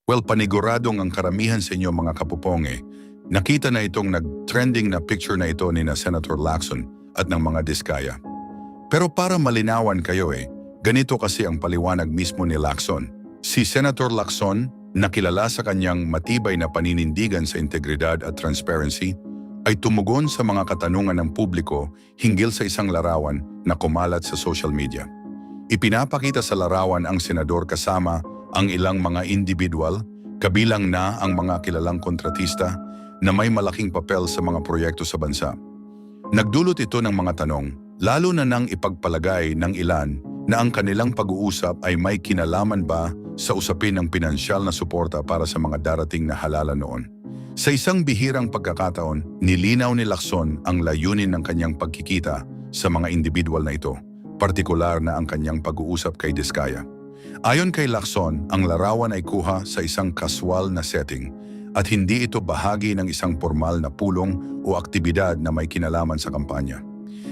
Well, paniguradong ang karamihan sa inyo mga kapuponge, nakita na itong nag-trending na picture na ito ni na Senator Lacson at ng mga Diskaya. Pero para malinawan kayo ganito kasi ang paliwanag mismo ni Lacson. Si Senator Lacson, nakilala sa kanyang matibay na paninindigan sa integridad at transparency, ay tumugon sa mga katanungan ng publiko hinggil sa isang larawan na kumalat sa social media. Ipinapakita sa larawan ang senador kasama ang ilang mga individual, kabilang na ang mga kilalang kontratista na may malaking papel sa mga proyekto sa bansa. Nagdulot ito ng mga tanong, lalo na nang ipagpalagay ng ilan na ang kanilang pag-uusap ay may kinalaman ba sa usapin ng pinansyal na suporta para sa mga darating na halalan noon. Sa isang bihirang pagkakataon, nilinaw ni Lacson ang layunin ng kanyang pagkikita sa mga individual na ito, partikular na ang kanyang pag-uusap kay Diskaya. Ayon kay Lacson, ang larawan ay kuha sa isang kaswal na setting at hindi ito bahagi ng isang formal na pulong o aktibidad na may kinalaman sa kampanya.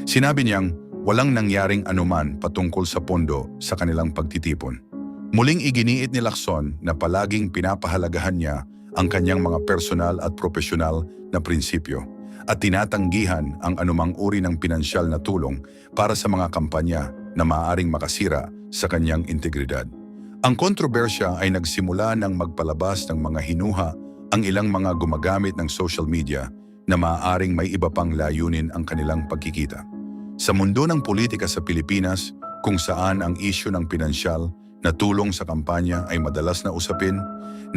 Sinabi niyang walang nangyaring anuman patungkol sa pondo sa kanilang pagtitipon. Muling iginiit ni Lacson na palaging pinapahalagahan niya ang kanyang mga personal at profesional na prinsipyo at tinatanggihan ang anumang uri ng pinansyal na tulong para sa mga kampanya na maaaring makasira sa kanyang integridad. Ang kontrobersya ay nagsimula nang magpalabas ng mga hinuha ang ilang mga gumagamit ng social media na maaaring may iba pang layunin ang kanilang pagkikita. Sa mundo ng politika sa Pilipinas, kung saan ang isyu ng pinansyal na tulong sa kampanya ay madalas na usapin,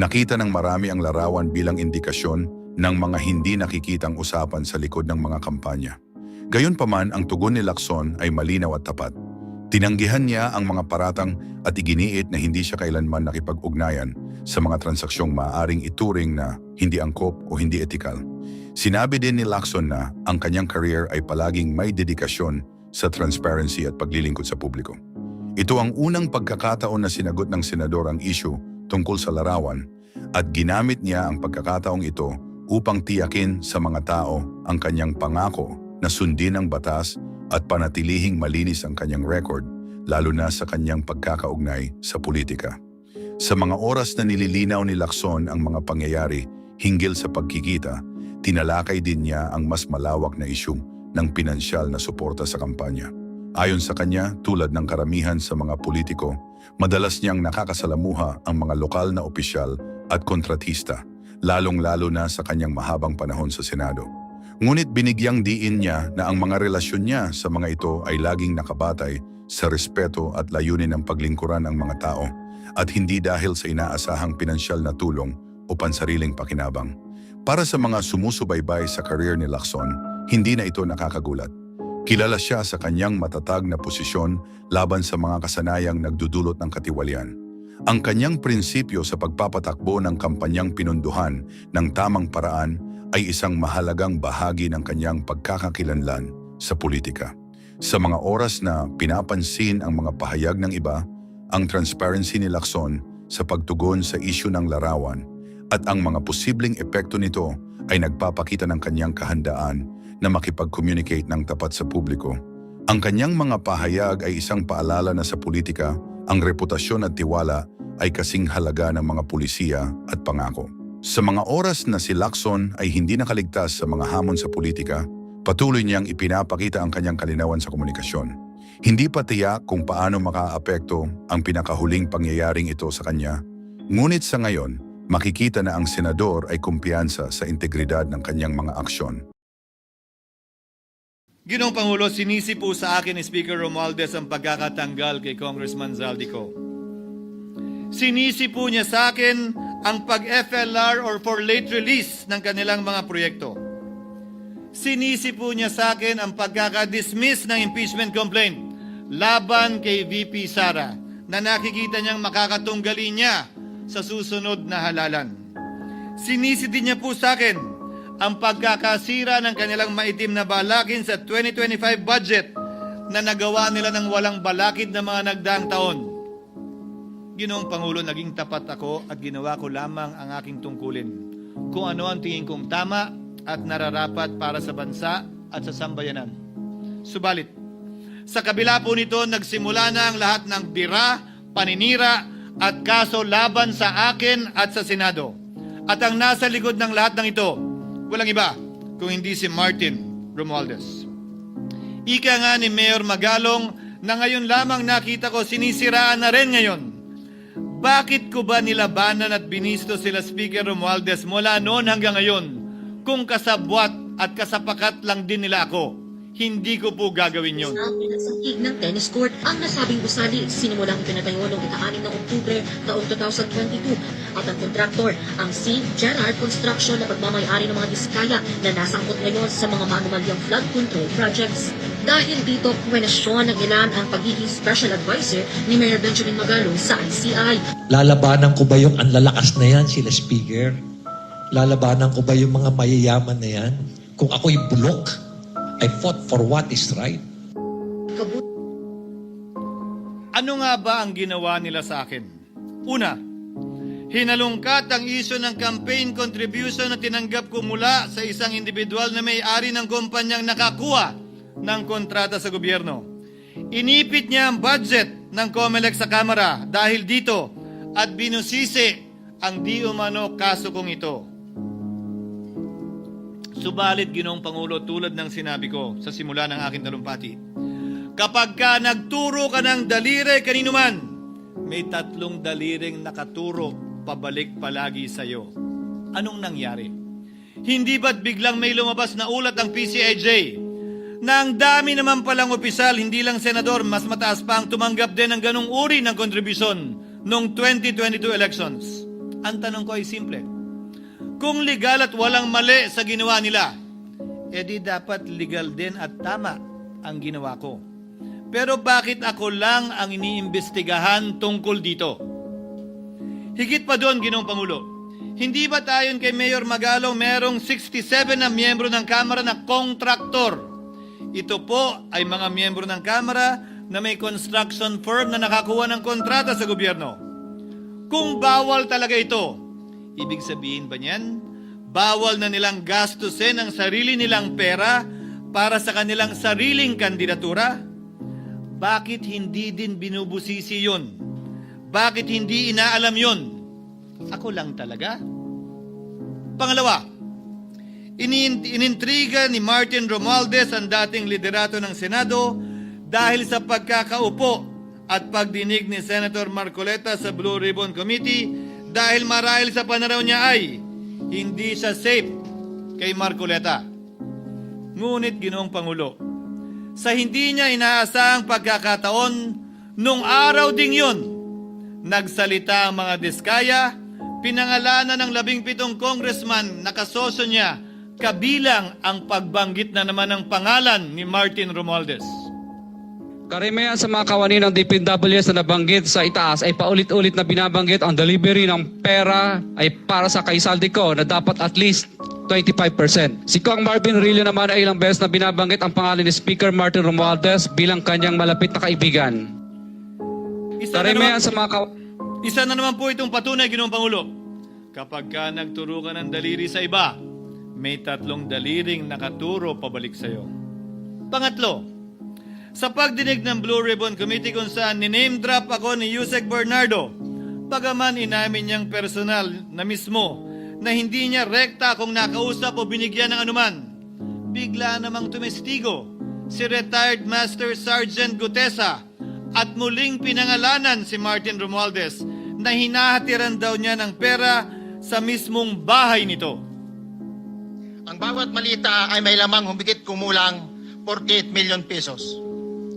nakita ng marami ang larawan bilang indikasyon ng mga hindi nakikitang usapan sa likod ng mga kampanya. Gayunpaman, ang tugon ni Lacson ay malinaw at tapat. Tinanggihan niya ang mga paratang at iginiit na hindi siya kailanman nakipag-ugnayan sa mga transaksyong maaaring ituring na hindi angkop o hindi etikal. Sinabi din ni Lacson na ang kanyang career ay palaging may dedikasyon sa transparency at paglilingkod sa publiko. Ito ang unang pagkakataon na sinagot ng senador ang issue tungkol sa larawan at ginamit niya ang pagkakataong ito upang tiyakin sa mga tao ang kanyang pangako na sundin ang batas at panatilihing malinis ang kanyang record, lalo na sa kanyang pagkakaugnay sa politika. Sa mga oras na nililinaw ni Lacson ang mga pangyayari hinggil sa pagkikita, tinalakay din niya ang mas malawak na isyu ng pinansyal na suporta sa kampanya. Ayon sa kanya, tulad ng karamihan sa mga politiko, madalas niyang nakakasalamuha ang mga lokal na opisyal at kontratista, lalong-lalo na sa kanyang mahabang panahon sa Senado. Ngunit binigyang diin niya na ang mga relasyon niya sa mga ito ay laging nakabatay sa respeto at layunin ng paglingkuran ng mga tao at hindi dahil sa inaasahang pinansyal na tulong o pansariling pakinabang. Para sa mga sumusubaybay sa career ni Lacson, hindi na ito nakakagulat. Kilala siya sa kanyang matatag na posisyon laban sa mga kasanayang nagdudulot ng katiwalian. Ang kanyang prinsipyo sa pagpapatakbo ng kampanyang pinunduhan ng tamang paraan ay isang mahalagang bahagi ng kanyang pagkakakilanlan sa politika. Sa mga oras na pinapansin ang mga pahayag ng iba, ang transparency ni Lacson sa pagtugon sa isyu ng larawan at ang mga posibleng epekto nito ay nagpapakita ng kanyang kahandaan na makipag-communicate ng tapat sa publiko. Ang kanyang mga pahayag ay isang paalala na sa politika, ang reputasyon at tiwala ay kasing halaga ng mga pulisiya at pangako. Sa mga oras na si Lacson ay hindi nakaligtas sa mga hamon sa politika, patuloy niyang ipinapakita ang kanyang kalinawan sa komunikasyon. Hindi pa tiyak kung paano makaapekto ang pinakahuling pangyayaring ito sa kanya, ngunit sa ngayon, makikita na ang senador ay kumpiyansa sa integridad ng kanyang mga aksyon. Ginoong Pangulo, sinisi po sa akin ni Speaker Romualdez ang pagkakatanggal kay Congressman Zaldico. Sinisi po niya sa akin ang pag-FLR or for late release ng kanilang mga proyekto. Sinisi po niya sa akin ang pagkakadismiss ng impeachment complaint laban kay VP Sara na nakikita niyang makakatunggali niya sa susunod na halalan. Sinisi din niya po sa akin ang pagkakasira ng kanilang maitim na balakin sa 2025 budget na nagawa nila ng walang balakid na mga nagdaang taon. Ginoong Pangulo, naging tapat ako at ginawa ko lamang ang aking tungkulin. Kung ano ang tingin kong tama at nararapat para sa bansa at sa sambayanan. Subalit, sa kabila po nito, nagsimula na ang lahat ng bira, paninira at kaso laban sa akin at sa Senado. At ang nasa likod ng lahat ng ito, walang iba kung hindi si Martin Romualdez. Ika nga ni Mayor Magalong na ngayon lamang nakita ko sinisiraan na rin ngayon. Bakit ko ba nilabanan at binisto sila Speaker Romualdez mula noon hanggang ngayon kung kasabwat at kasapakat lang din nila ako? Hindi ko po gagawin yun. Sa pinagsangkig ng tennis court, ang nasabing gusali sinimulang pinatayo noong ika-6 ng Oktubre taong 2022 at ang kontraktor, ang St. Gerard Construction na pagmamayari ng mga diskaya na nasangkot ngayon sa mga manumalyang flood control projects. Dahil dito, kwenasyon ng ilan ang pagiging special advisor ni Mayor Benjamin Magalong sa ICI. Lalabanan ko ba yung anlalakas na yan, sila Speaker? Lalabanan ko ba yung mga mayayaman na yan? Kung ako'y bulok, I fought for what is right. Ano nga ba ang ginawa nila sa akin? Una, hinalungkat ang isyo ng campaign contribution na tinanggap ko mula sa isang individual na may-ari ng kumpanyang nakakuha ng kontrata sa gobyerno. Inipit niya ang budget ng COMELEC sa Kamara dahil dito at binusisi ang di umano kaso kong ito. Subalit, Ginoong Pangulo, tulad ng sinabi ko sa simula ng aking talumpati, kapag ka nagturo ka ng daliri kanino man, may 3 daliring nakaturo pabalik palagi sa iyo. Anong nangyari? Hindi ba't biglang may lumabas na ulat ang PCIJ na ang dami naman palang opisyal, hindi lang senador, mas mataas pa ang tumanggap din ng ganong uri ng kontribusyon noong 2022 elections? Ang tanong ko ay simple. Kung legal at walang mali sa ginawa nila, edi dapat legal din at tama ang ginawa ko. Pero bakit ako lang ang iniimbestigahan tungkol dito? Higit pa doon, Ginoong Pangulo, hindi ba tayon kay Mayor Magalong merong 67 na miyembro ng Kamara na kontraktor? Ito po ay mga miyembro ng Kamara na may construction firm na nakakuha ng kontrata sa gobyerno. Kung bawal talaga ito, ibig sabihin ba niyan, bawal na nilang gastusin ang sarili nilang pera para sa kanilang sariling kandidatura? Bakit hindi din binubusisi yun? Bakit hindi inaalam yun? Ako lang talaga? Pangalawa, inintriga ni Martin Romualdez ang dating liderato ng Senado dahil sa pagkakaupo at pagdinig ni Senator Marcoleta sa Blue Ribbon Committee dahil marahil sa pananaw niya ay hindi siya safe kay Marcoleta. Ngunit, Ginoong Pangulo, sa hindi niya inaasahang pagkakataon, nung araw ding yun, nagsalita ang mga diskaya, pinangalanan ng 17 congressman na kasosyo niya, kabilang ang pagbanggit na naman ng pangalan ni Martin Romualdez. Karamihan sa mga kawani ng DPWS na nabanggit sa itaas ay paulit-ulit na binabanggit ang delivery ng pera ay para sa kaisaldi ko na dapat at least 25%. Si Kong Marvin Rillo naman ay ilang beses na binabanggit ang pangalan ni Speaker Martin Romualdez bilang kanyang malapit na kaibigan. Karamihan sa mga Isa na naman po itong patunay, Ginoong Pangulo. Kapag ka nagturo ka ng daliri sa iba, may 3 daliring nakaturo pabalik sa iyo. Pangatlo, sa pagdinig ng Blue Ribbon Committee kung saan niname drop ako ni Yusek Bernardo, pagaman inamin niyang personal na mismo na hindi niya rekta kung nakausap o binigyan ng anuman, bigla namang tumestigo si retired Master Sergeant Gutesa at muling pinangalanan si Martin Romualdez na hinahatiran daw niya ng pera sa mismong bahay nito. Ang bawat malita ay may lamang humigit kumulang 48 million pesos.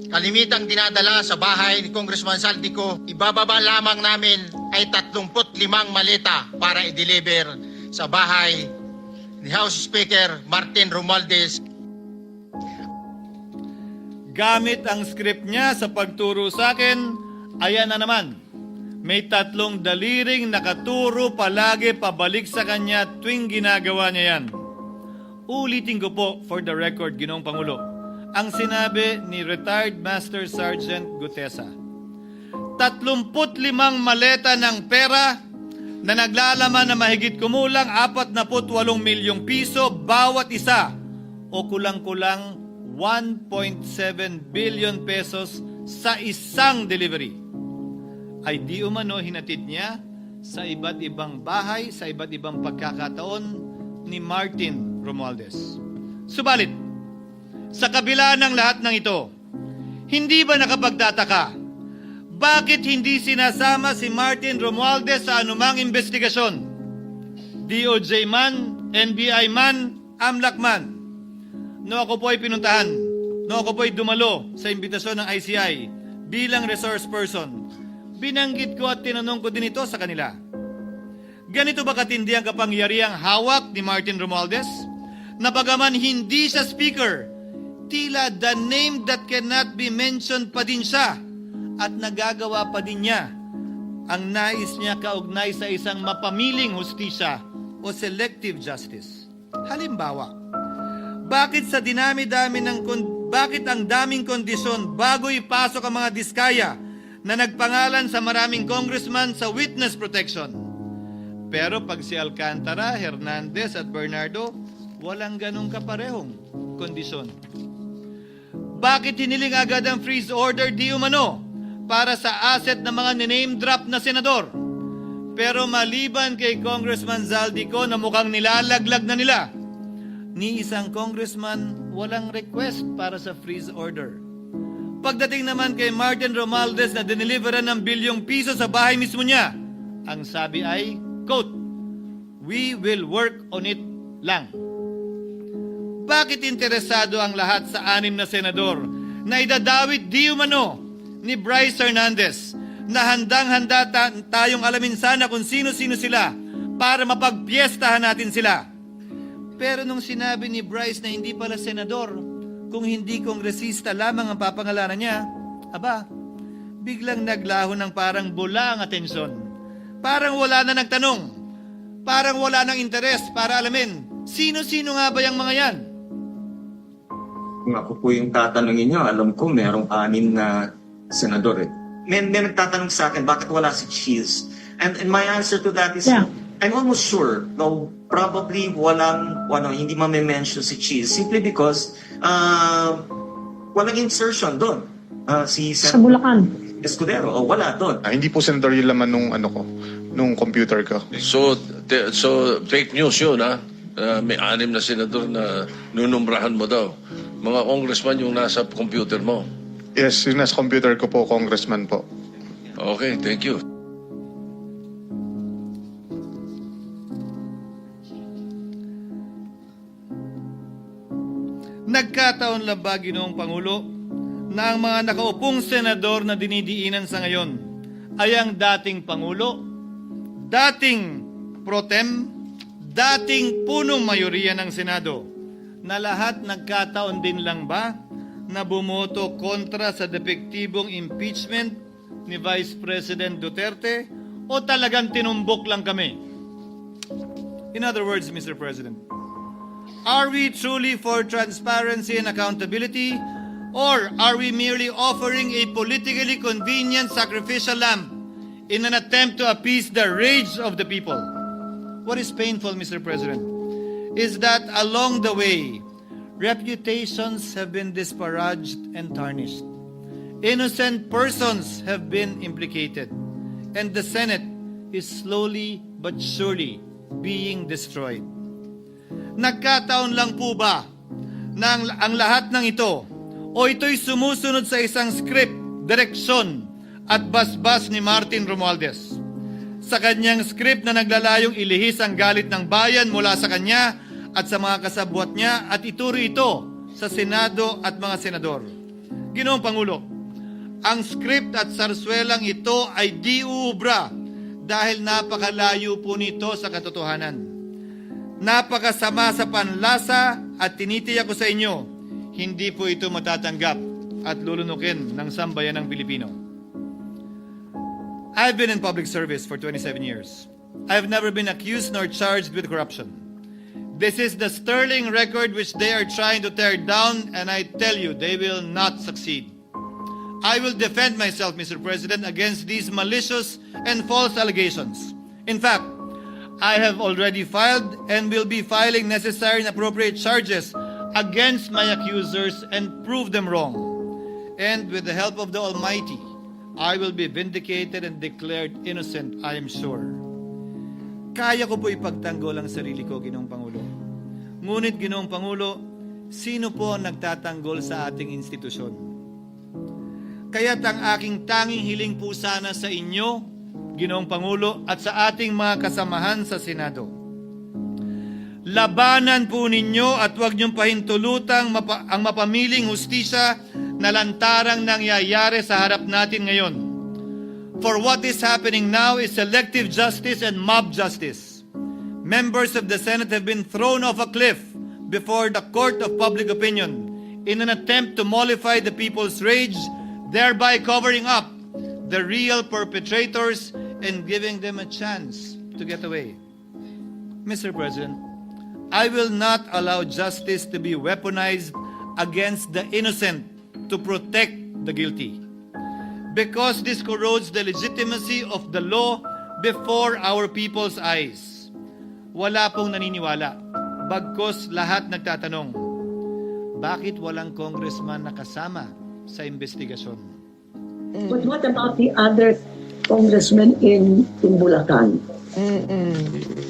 Kalimitang dinadala sa bahay ni Congressman Saldico, ibababa lamang namin ay 35 malita para i-deliver sa bahay ni House Speaker Martin Romualdez. Gamit ang script niya sa pagturo sa akin, ayan na naman. May 3 daliring nakaturo palagi pabalik sa kanya tuwing ginagawa niya yan. Ulitin ko po for the record, Ginoong Pangulo, ang sinabi ni retired Master Sergeant Gutesa. 35 maleta ng pera na naglalaman na mahigit kumulang 48 milyong piso bawat isa o kulang-kulang 1.7 billion pesos sa isang delivery. ay di umano hinatid niya sa iba't ibang bahay, sa iba't ibang pagkakataon ni Martin Romualdez. Subalit, sa kabila ng lahat ng ito, hindi ba nakapagtataka bakit hindi sinasama si Martin Romualdez sa anumang investigasyon? DOJ man, NBI man, AMLAC man. No ako po ay pinuntahan, no ako po ay dumalo sa imbitasyon ng ICI bilang resource person, binanggit ko at tinanong ko din ito sa kanila. Ganito ba katindi ang kapangyarihang hawak ni Martin Romualdez? Na bagaman hindi siya speaker, tila the name that cannot be mentioned pa din siya at nagagawa pa din niya ang nais niya kaugnay sa isang mapamiling hustisya o selective justice. Halimbawa, bakit ang daming kondisyon bago ipasok ang mga diskaya na nagpangalan sa maraming congressman sa witness protection? Pero pag si Alcantara, Hernandez at Bernardo, walang ganong kaparehong kondisyon. Bakit hiniling agad ang freeze order di umano para sa asset ng mga name drop na senador? Pero maliban kay Congressman Zaldico na mukhang nilalaglag na nila, ni isang congressman walang request para sa freeze order. Pagdating naman kay Martin Romualdez na dineliveran ng bilyong piso sa bahay mismo niya, ang sabi ay, quote, "We will work on it lang." Bakit interesado ang lahat sa 6 na senador na idadawit di umano ni Bryce Hernandez na handang-handa tayong alamin sana kung sino-sino sila para mapagpiestahan natin sila? Pero nung sinabi ni Bryce na hindi pala senador, kung hindi kongresista lamang ang papangalanan niya, aba, biglang naglaho ng parang bula ang atensyon. Parang wala na nagtanong. Parang wala nang interes para alamin, sino-sino nga ba yung mga yan? Kung ako po yung tatanungin nyo, alam ko merong 6 na senador eh. May nagtatanong sa akin, bakit wala si Cheese? And my answer to that is, I'm almost sure, though probably hindi mame-mention si Cheese, simply because walang insertion doon. Si Sa Bulacan. Escudero, wala doon. Hindi po senador yung laman nung computer ko. So fake news yun, ha? May 6 na senador na nunumbrahan mo daw. Mga congressman yung nasa computer mo. Yes, yung nasa computer ko po, congressman po. Okay, thank you. Nagkataon lang ba, Ginoong Pangulo, na ang mga nakaupong senador na dinidiinan sa ngayon ay ang dating Pangulo, dating pro tem, dating punong mayoriya ng Senado, na lahat nagkataon din lang ba na bumoto kontra sa depektibong impeachment ni Vice President Duterte o talagang tinumbok lang kami? In other words, Mr. President, are we truly for transparency and accountability, or are we merely offering a politically convenient sacrificial lamb in an attempt to appease the rage of the people? What is painful, Mr. President, is that along the way, reputations have been disparaged and tarnished. Innocent persons have been implicated, and the Senate is slowly but surely being destroyed. Nagkataon lang po ba na ang lahat ng ito o ito'y sumusunod sa isang script, direksyon at basbas ni Martin Romualdez? Sa kanyang script na naglalayong ilihis ang galit ng bayan mula sa kanya at sa mga kasabwat niya at ituro ito sa Senado at mga senador. Ginoong Pangulo, ang script at sarswelang ito ay di uubra dahil napakalayo po nito sa katotohanan. Napakasama sa panlasa at tinitiyak ko sa inyo, hindi po ito matatanggap at lulunukin ng sambayanang Pilipino. I've been in public service for 27 years. I've never been accused nor charged with corruption. This is the sterling record which they are trying to tear down, and I tell you, they will not succeed. I will defend myself, Mr. President, against these malicious and false allegations. In fact, I have already filed and will be filing necessary and appropriate charges against my accusers and prove them wrong. And with the help of the Almighty, I will be vindicated and declared innocent, I am sure. Kaya ko po ipagtanggol ang sarili ko, Ginoong Pangulo. Ngunit, Ginoong Pangulo, sino po ang nagtatanggol sa ating institusyon? Kaya't ang aking tanging hiling po sana sa inyo, Ginoong Pangulo, at sa ating mga kasamahan sa Senado. Labanan po ninyo at huwag niyong pahintulutang ang mapamiling hustisya na lantarang nangyayari sa harap natin ngayon. For what is happening now is selective justice and mob justice. Members of the Senate have been thrown off a cliff before the court of public opinion in an attempt to mollify the people's rage, thereby covering up the real perpetrators and giving them a chance to get away. Mr. President, I will not allow justice to be weaponized against the innocent to protect the guilty. Because this corrodes the legitimacy of the law before our people's eyes. Wala pong naniniwala. Bagkos lahat nagtatanong, bakit walang congressman nakasama sa investigasyon? But what about the other congressmen in Bulacan?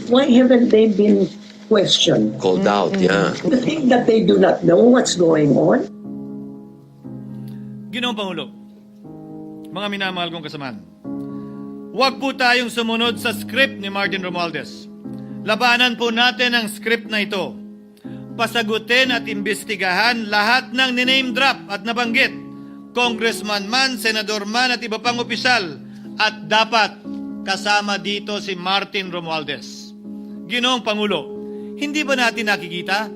Why haven't they been questioned? Called out, yeah. You think that they do not know what's going on? Ginoong Pangulo, mga minamahal kong kasamahan, huwag po tayong sumunod sa script ni Martin Romualdez. Labanan po natin ang script na ito. Pasagutin at imbestigahan lahat ng niname drop at nabanggit, congressman man, senador man at iba pang opisyal, at dapat kasama dito si Martin Romualdez. Ginoong Pangulo, hindi ba natin nakikita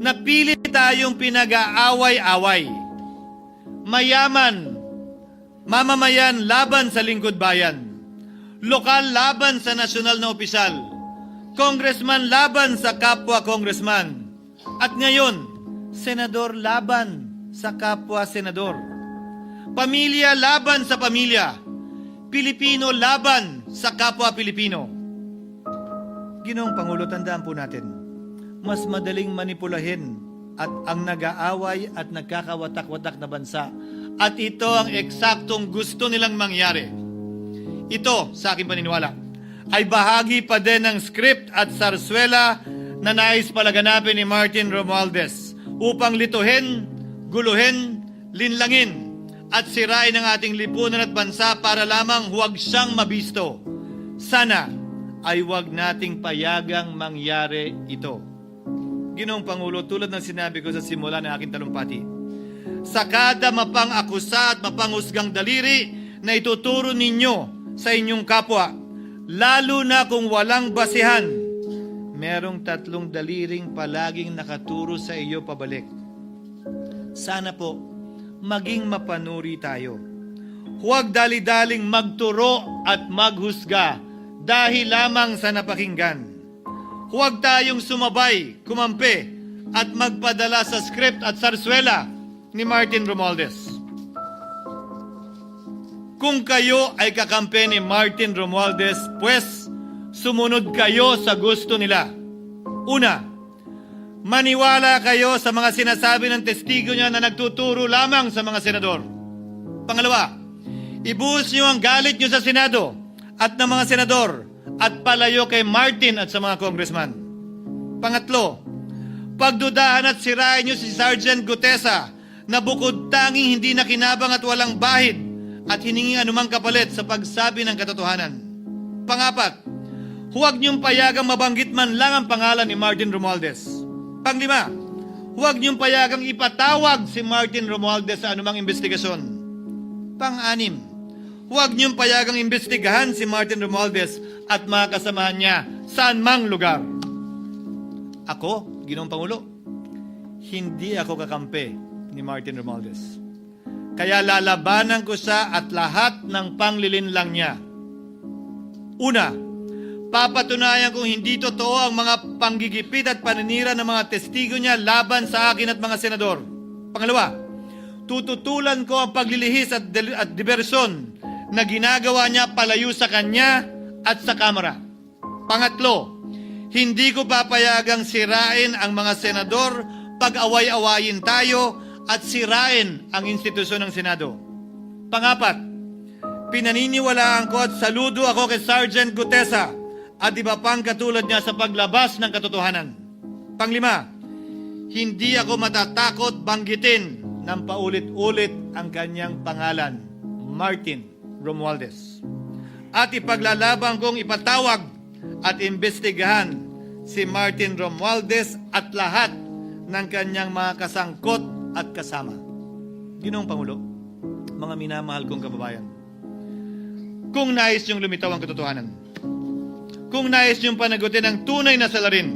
na pilit tayong pinag-aaway-away? Mayaman, mamamayan laban sa lingkod bayan, lokal laban sa nasyonal na opisyal, congressman laban sa kapwa congressman, at ngayon, senador laban sa kapwa senador, pamilya laban sa pamilya, Pilipino laban sa kapwa Pilipino. Ginoong Pangulo, tandaan po natin, mas madaling manipulahin at ang nag-aaway at nagkakawatak-watak na bansa. At ito ang eksaktong gusto nilang mangyari. Ito, sa aking paniniwala, ay bahagi pa din ng script at sarswela na nais palaganapin ni Martin Romualdez upang lituhin, guluhin, linlangin at sirain ang ating lipunan at bansa para lamang huwag siyang mabisto. Sana ay huwag nating payagang mangyari ito. Ginoong Pangulo, tulad ng sinabi ko sa simula ng aking talumpati, sa kada mapang-akusa at mapanghusgang daliri na ituturo ninyo sa inyong kapwa, lalo na kung walang basihan, merong 3 daliring palaging nakaturo sa iyo pabalik. Sana po, maging mapanuri tayo. Huwag dali-daling magturo at maghusga dahil lamang sa napakinggan. Huwag tayong sumabay, kumampi, at magpadala sa script at sarswela ni Martin Romualdez. Kung kayo ay kakampi ni Martin Romualdez, pues sumunod kayo sa gusto nila. Una, maniwala kayo sa mga sinasabi ng testigo niya na nagtuturo lamang sa mga senador. Pangalawa, ibuhos niyo ang galit niyo sa Senado at ng mga senador at palayo kay Martin at sa mga congressman. Pangatlo, pagdudahan at sirain niyo si Sergeant Gutesa na bukod tanging hindi nakinabang at walang bahid at hiningi anumang kapalit sa pagsabi ng katotohanan. Pangapat, huwag niyong payagang mabanggit man lang ang pangalan ni Martin Romualdez. Panglima, huwag niyong payagang ipatawag si Martin Romualdez sa anumang investigasyon. Pang-anim, huwag niyong payagang imbestigahan si Martin Romualdez at mga kasamahan niya saan mang lugar. Ako, Ginoong Pangulo, hindi ako kakampi ni Martin Romualdez. Kaya lalabanan ko siya at lahat ng panglilinlang niya. Una, papatunayan kong hindi totoo ang mga panggigipit at paninira ng mga testigo niya laban sa akin at mga senador. Pangalawa, tututulan ko ang paglilihis at diversyon na ginagawa niya palayo sa kanya at sa Kamara. Pangatlo, hindi ko papayagang sirain ang mga senador pag-away-awayin tayo at sirain ang institusyon ng Senado. Pangapat, Pinaniniwalaan ko at saludo ako kay Sergeant Gutesa at iba pang katulad niya sa paglabas ng katotohanan. Panglima, hindi ako matatakot banggitin ng paulit-ulit ang kanyang pangalan, Martin Romualdez. At ipaglalaban kong ipatawag at imbestigahan si Martin Romualdez at lahat ng kanyang mga kasangkot at kasama. Ginoong Pangulo, mga minamahal kong kababayan, kung nais niyong lumitaw ang katotohanan, kung nais niyong panagutin ang tunay na salarin,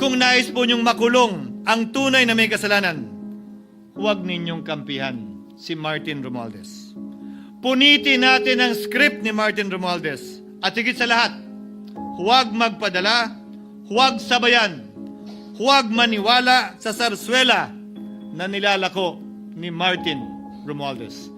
kung nais po niyong makulong ang tunay na may kasalanan, huwag ninyong kampihan si Martin Romualdez. Punitin natin ang script ni Martin Romualdez. At higit sa lahat, huwag magpadala, huwag sabayan, huwag maniwala sa sarswela na nilalako ni Martin Romualdez.